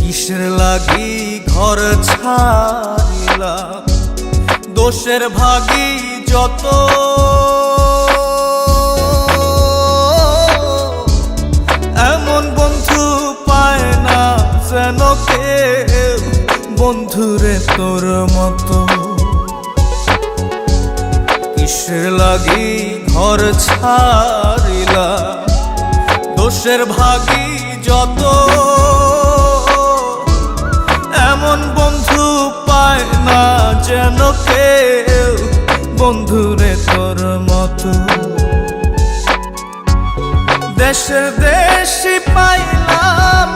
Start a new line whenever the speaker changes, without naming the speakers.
কিসের লাগি ঘর ছাড়িলাম, দোষের ভাগী যত। এমন বন্ধু পায় না যেন কেউ, বন্ধুরে তোর মতো। কিসের লাগি ঘর ছাড়িলাম, দোষের ভাগী যত। এমন বন্ধু পায় না যেন কেউ, বন্ধুরে তোর মতো। দেশে দেশি পাইলাম